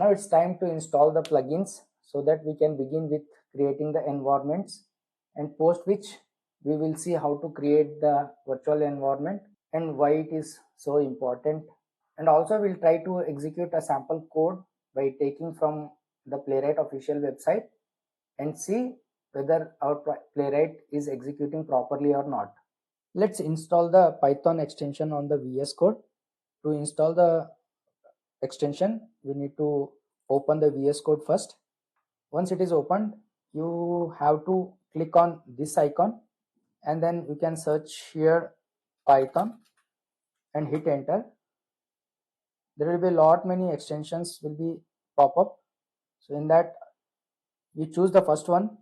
Now it's time to install the plugins so that we can begin with creating the environments, and post which we will see how to create the virtual environment and why it is so important. And also we'll try to execute a sample code by taking from the Playwright official website and see whether our Playwright is executing properly or not. Let's install the Python extension on the VS Code. To install the extension, we need to open the VS Code first. Once it is opened, you have to click on this icon and then you can search here Python and hit enter. There will be a lot many extensions will be pop up. So in that, you choose the first one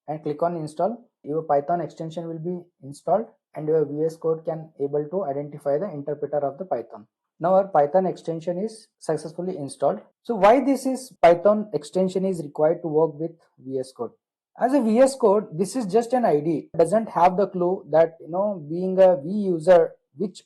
and click on install. Your Python extension will be installed and your VS Code can able to identify the interpreter of the Python. Now our Python extension is successfully installed. So why this is Python extension is required to work with VS Code? As a VS Code, this is just an IDE. It doesn't have the clue that, being a V user, which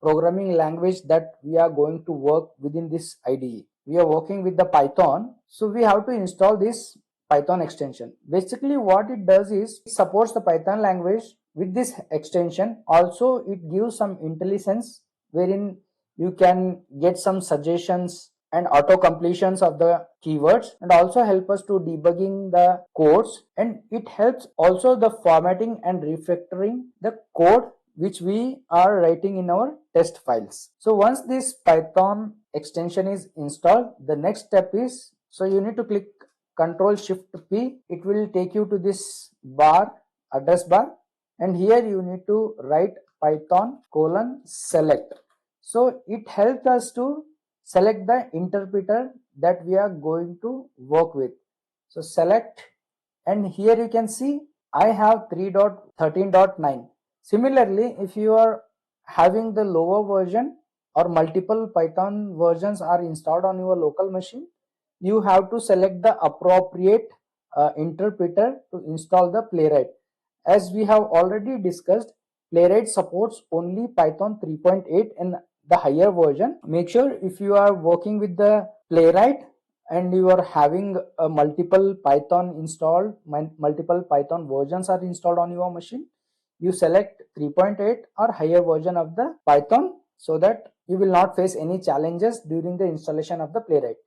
programming language that we are going to work within this IDE. We are working with the Python, so we have to install this Python extension. Basically what it does is it supports the Python language with this extension. Also it gives some IntelliSense wherein you can get some suggestions and auto completions of the keywords, and also help us to debugging the codes, and it helps also the formatting and refactoring the code which we are writing in our test files. So once this Python extension is installed, the next step is, so you need to click Ctrl+Shift+P. It will take you to this bar, address bar, and here you need to write Python:select. So it helps us to select the interpreter that we are going to work with. So select, and here you can see I have 3.13.9. Similarly, if you are having the lower version or multiple Python versions are installed on your local machine, you have to select the appropriate interpreter to install the Playwright. As we have already discussed, Playwright supports only Python 3.8 and the higher version. Make sure if you are working with the Playwright and you are having multiple Python installed, multiple Python versions are installed on your machine, you select 3.8 or higher version of the Python so that you will not face any challenges during the installation of the Playwright.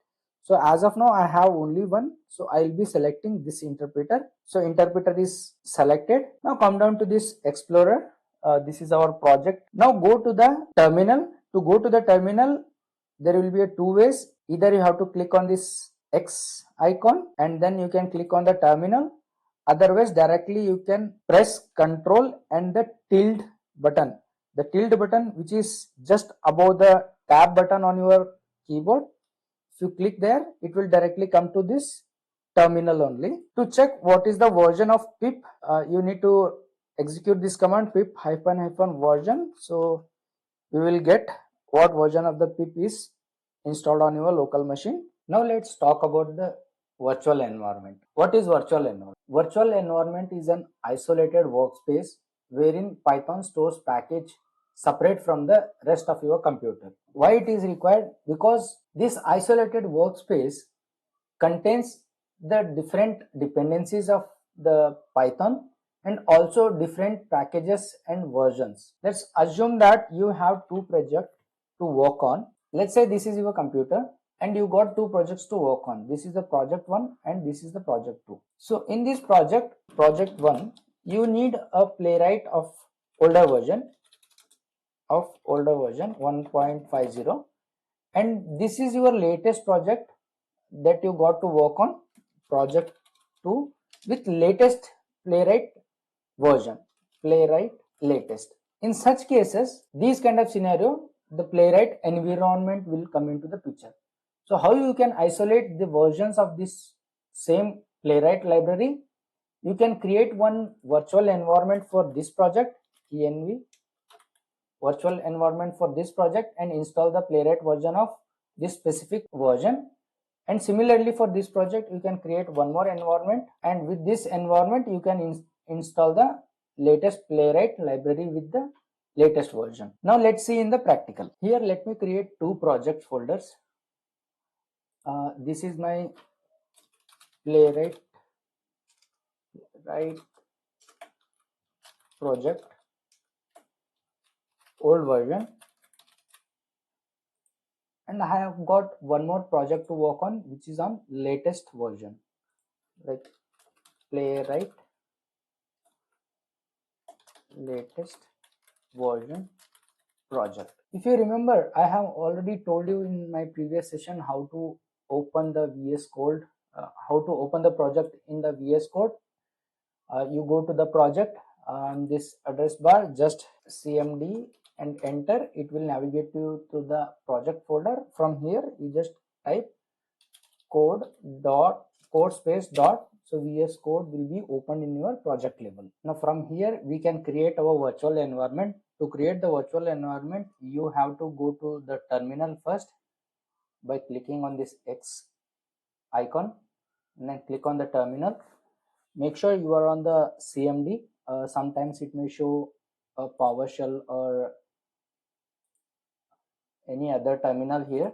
So as of now I have only one, so I will be selecting this interpreter. So interpreter is selected. Now come down to this Explorer. This is our project. Now go to the terminal. To go to the terminal, there will be two ways. Either you have to click on this X icon and then you can click on the terminal. Otherwise directly you can press Ctrl and the tilde button. The tilde button, which is just above the tab button on your keyboard. If you click there, it will directly come to this terminal only. To check what is the version of pip, you need to execute this command pip ---- version. So we will get what version of the pip is installed on your local machine. Now let's talk about the virtual environment. What is virtual environment? Virtual environment is an isolated workspace wherein Python stores package separate from the rest of your computer. Why it is required? Because this isolated workspace contains the different dependencies of the Python and also different packages and versions. Let's assume that you have two projects to work on. Let's say this is your computer and you got two projects to work on. This is the project 1 and this is the project 2. So in this project 1, you need a Playwright of older version 1.50, and this is your latest project that you got to work on, project 2, with latest Playwright version, Playwright latest. In such cases, these kind of scenario, the Playwright environment will come into the picture. So how you can isolate the versions of this same Playwright library? You can create one virtual environment for this project, env virtual environment for this project, and install the Playwright version of this specific version. And similarly for this project, you can create one more environment, and with this environment you can install the latest Playwright library with the latest version. Now let's see in the practical. Here let me create two project folders. This is my Playwright project, old version, and I have got one more project to work on, which is on latest version, like Playwright latest version project. If you remember, I have already told you in my previous session how to open the VS Code, how to open the project in the VS Code. You go to the project, this address bar, just cmd and enter. It will navigate you to the project folder. From here, you just type code space dot, so VS Code will be opened in your project level. Now from here we can create our virtual environment. To create the virtual environment, you have to go to the terminal first by clicking on this X icon and then click on the terminal. Make sure you are on the CMD. Sometimes it may show a PowerShell or any other terminal here.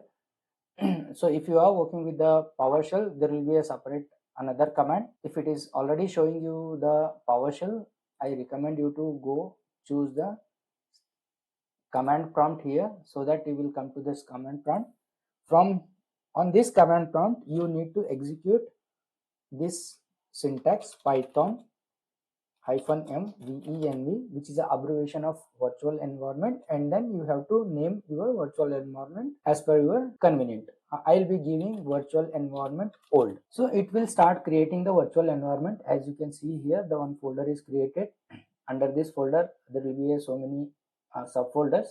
So if you are working with the PowerShell, there will be a separate another command. If it is already showing you the PowerShell, I recommend you to go choose the command prompt here, so that you will come to this command prompt. From on this command prompt, you need to execute this syntax python -m venv, which is an abbreviation of virtual environment, and then you have to name your virtual environment as per your convenient. I'll be giving virtual environment old. So it will start creating the virtual environment. As you can see here, the one folder is created. Under this folder, there will be so many subfolders,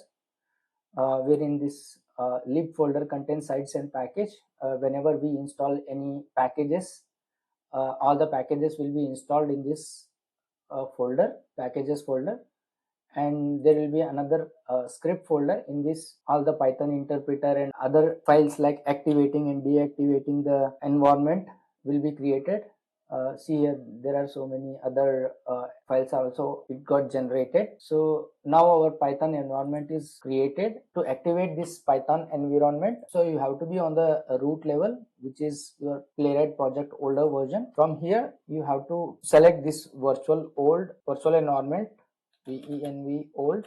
wherein this lib folder contains sites and package. Whenever we install any packages, all the packages will be installed in this folder, packages folder, and there will be another script folder. In this, all the Python interpreter and other files like activating and deactivating the environment will be created. See here, there are so many other files also it got generated. So now our Python environment is created. To activate this Python environment, so you have to be on the root level, which is your Playwright project older version. From here, you have to select this virtual environment venv old.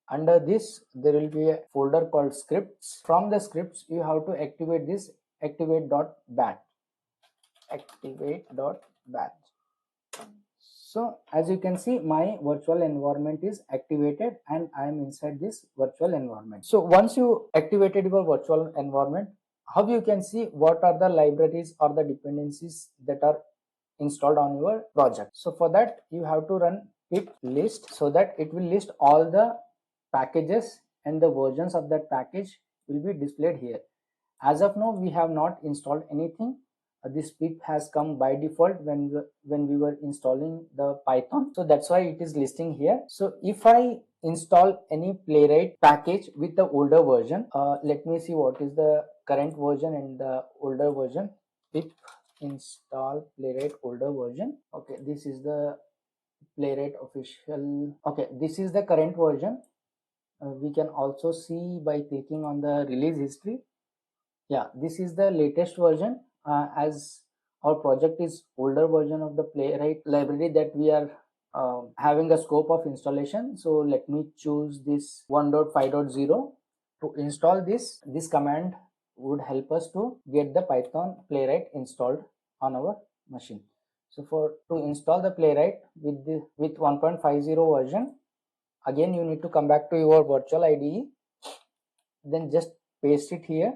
Under this, there will be a folder called scripts. From the scripts, you have to activate this activate.bat. So as you can see, my virtual environment is activated and I am inside this virtual environment. So once you activated your virtual environment, how you can see what are the libraries or the dependencies that are installed on your project. So for that, you have to run pip list, so that it will list all the packages and the versions of that package will be displayed here. As of now, we have not installed anything. This pip has come by default when we were installing the Python, so that's why it is listing here. So if I install any Playwright package with the older version, let me see what is the current version and the older version. Pip install Playwright older version. Okay, this is the Playwright official. Okay, this is the current version. We can also see by clicking on the release history. Yeah, this is the latest version. As our project is older version of the Playwright library that we are having a scope of installation. So let me choose this 1.5.0 to install this. This command would help us to get the Python Playwright installed on our machine. So to install the Playwright with 1.50 version, again you need to come back to your virtual IDE, then just paste it here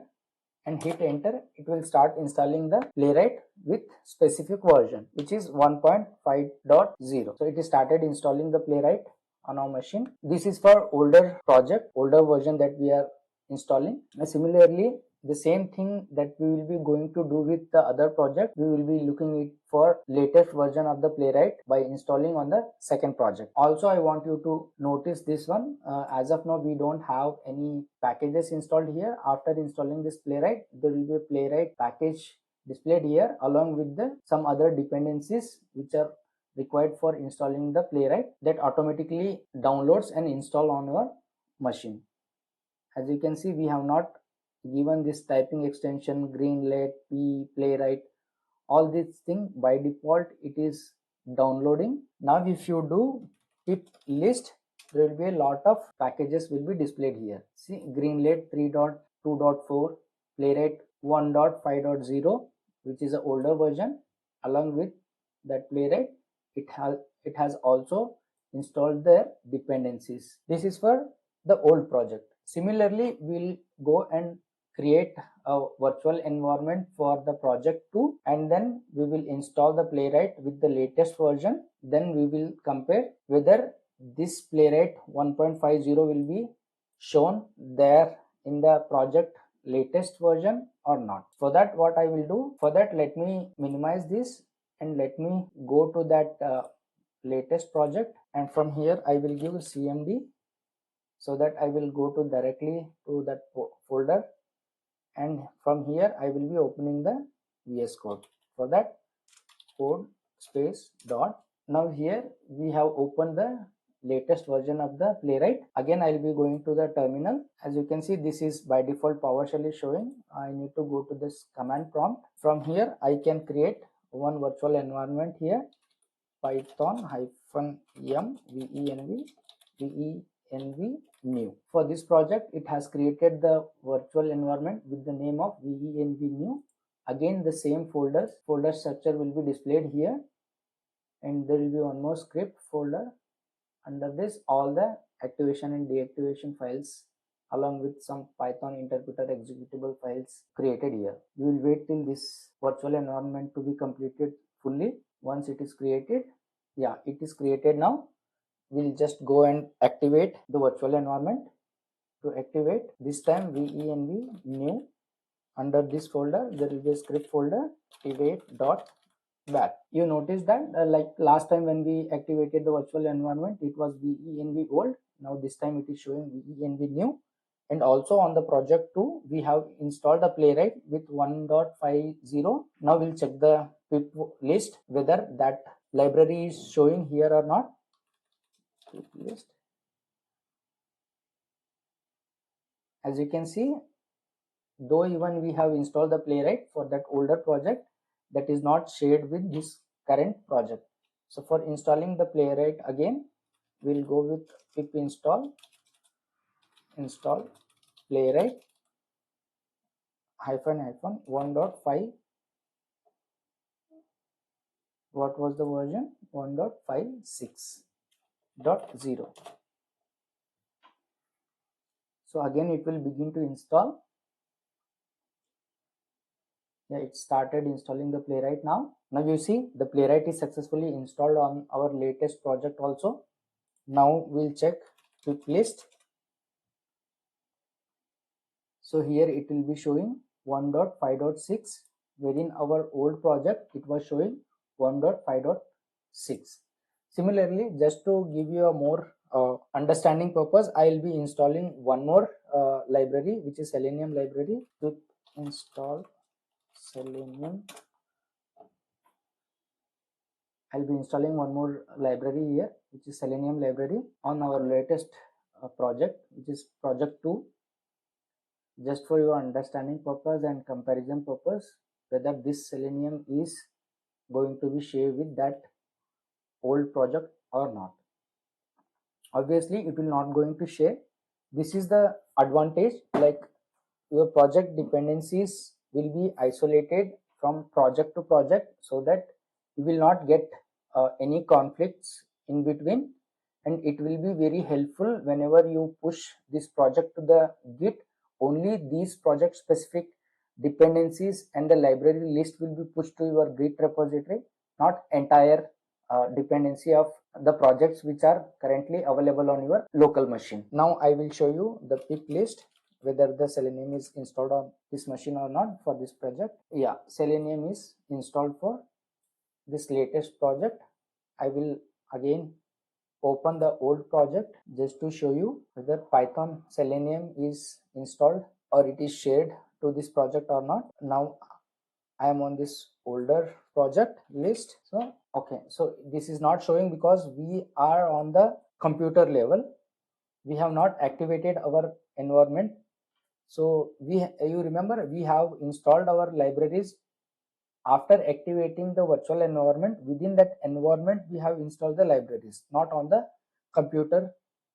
and hit enter. It will start installing the Playwright with specific version, which is 1.5.0. So it is started installing the Playwright on our machine. This is for older project, older version that we are installing. And similarly, the same thing that we will be going to do with the other project, we will be looking it for latest version of the Playwright by installing on the second project. Also, I want you to notice this one. As of now, we don't have any packages installed here. After installing this Playwright, there will be a Playwright package displayed here along with some other dependencies which are required for installing the Playwright, that automatically downloads and install on your machine. As you can see, we have not given this typing extension, Greenlit, Playwright, all these things by default it is downloading. Now if you do pip list, there will be a lot of packages will be displayed here. See, Greenlit 3.2.4, Playwright 1.5.0, which is an older version. Along with that Playwright, it has also installed their dependencies. This is for the old project. Similarly, we'll go and create a virtual environment for the project 2, and then we will install the Playwright with the latest version. Then we will compare whether this Playwright 1.50 will be shown there in the project latest version or not. For that, what I will do, for that let me minimize this and let me go to that latest project, and from here I will give cmd so that I will go to directly to that folder, and from here I will be opening the VS Code. For that, code space dot. Now here we have opened the latest version of the Playwright. Again I will be going to the terminal. As you can see, this is by default PowerShell is showing. I need to go to this command prompt. From here I can create one virtual environment here, python -m venv new. For this project, it has created the virtual environment with the name of venv new. Again, the same folder structure will be displayed here, and there will be one more script folder. Under this, all the activation and deactivation files along with some Python interpreter executable files created here. We will wait till this virtual environment to be completed fully. Once it is created, yeah, it is created now. We'll just go and activate the virtual environment. To activate, this time venv new. Under this folder, there will be a script folder, activate.bat. You notice that like last time when we activated the virtual environment, it was venv old. Now this time it is showing venv new. And also on the project 2, we have installed the Playwright with 1.50. Now we'll check the pip list whether that library is showing here or not. Pip list. As you can see, though even we have installed the Playwright for that older project, that is not shared with this current project. So for installing the Playwright again, we'll go with pip install Playwright -1.5. What was the version? 1.56.0. So again it will begin to install. Yeah, it started installing the Playwright now. Now you see the Playwright is successfully installed on our latest project also. Now we'll check pip list. So here it will be showing 1.5.6, wherein our old project it was showing 1.5.6. Similarly, just to give you a more understanding purpose, I will be installing one more library, which is Selenium library. To install Selenium, I'll be installing one more library here, which is Selenium library on our latest project, which is project 2. Just for your understanding purpose and comparison purpose, whether this Selenium is going to be shared with that old project or not. Obviously it will not going to share. This is the advantage, like your project dependencies will be isolated from project to project, so that you will not get any conflicts in between, and it will be very helpful whenever you push this project to the Git. Only these project specific dependencies and the library list will be pushed to your Git repository, not entire dependency of the projects which are currently available on your local machine. Now I will show you the pip list, whether the Selenium is installed on this machine or not for this project. Yeah, Selenium is installed for this latest project. I will again open the old project just to show you whether Python Selenium is installed or it is shared to this project or not. Now I am on this older project list. So okay, so this is not showing because we are on the computer level. We have not activated our environment So you remember we have installed our libraries after activating the virtual environment. Within that environment we have installed the libraries, not on the computer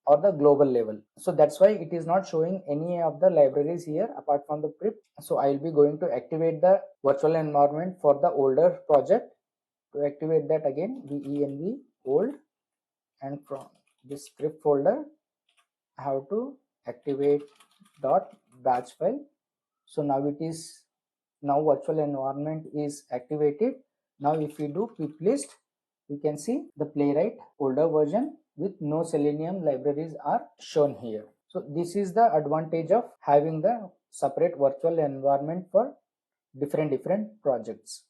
or the global level. So that's why it is not showing any of the libraries here apart from the prep. So I'll be going to activate the virtual environment for the older project. To activate that, again venv old, and from this script folder I have to activate .batch file. So now it is, now virtual environment is activated. Now if we do pip list, you can see the Playwright older version with no Selenium libraries are shown here. So this is the advantage of having the separate virtual environment for different projects.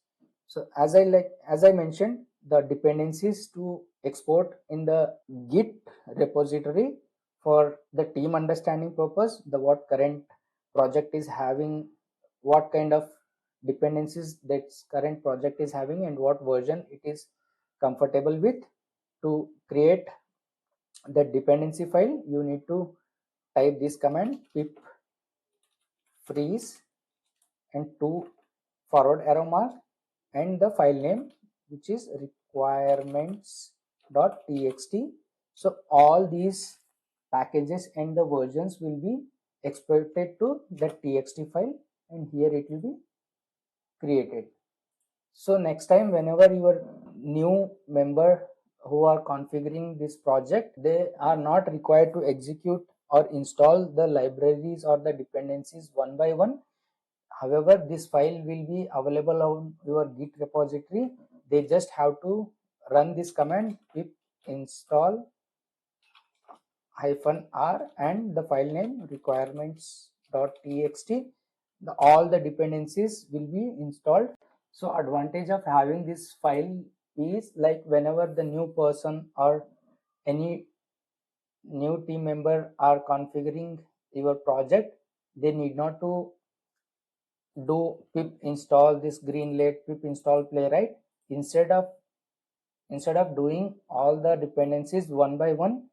So as I mentioned, the dependencies to export in the Git repository for the team understanding purpose, the what current project is having, what kind of dependencies that current project is having, and what version it is comfortable with. To create the dependency file, you need to type this command pip freeze and 2 forward arrow mark and the file name, which is requirements.txt. So all these packages and the versions will be exported to the txt file, and here it will be created. So next time, whenever your new member who are configuring this project, they are not required to execute or install the libraries or the dependencies one by one. However, this file will be available on your Git repository. They just have to run this command pip install -r and the file name requirements.txt. All the dependencies will be installed. So advantage of having this file is, like, whenever the new person or any new team member are configuring your project, they need not to do pip install this greenlit, pip install Playwright. Instead of doing all the dependencies one by one,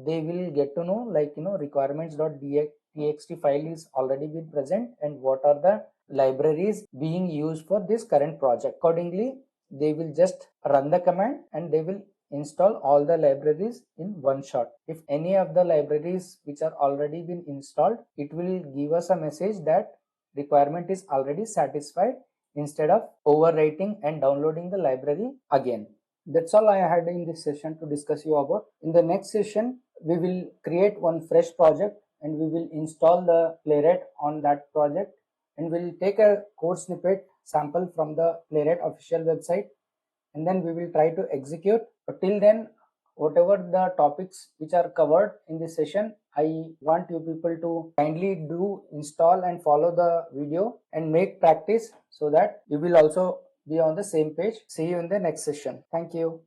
they will get to know, like, requirements.txt file is already been present and what are the libraries being used for this current project. Accordingly, they will just run the command and they will install all the libraries in one shot. If any of the libraries which are already been installed, it will give us a message that requirement is already satisfied, instead of overwriting and downloading the library again. That's all I had in this session to discuss you about. In the next session, we will create one fresh project and we will install the Playwright on that project, and we'll take a code snippet sample from the Playwright official website, and then we will try to execute. But till then, whatever the topics which are covered in this session, I want you people to kindly do install and follow the video and make practice, so that you will also be on the same page. See you in the next session. Thank you.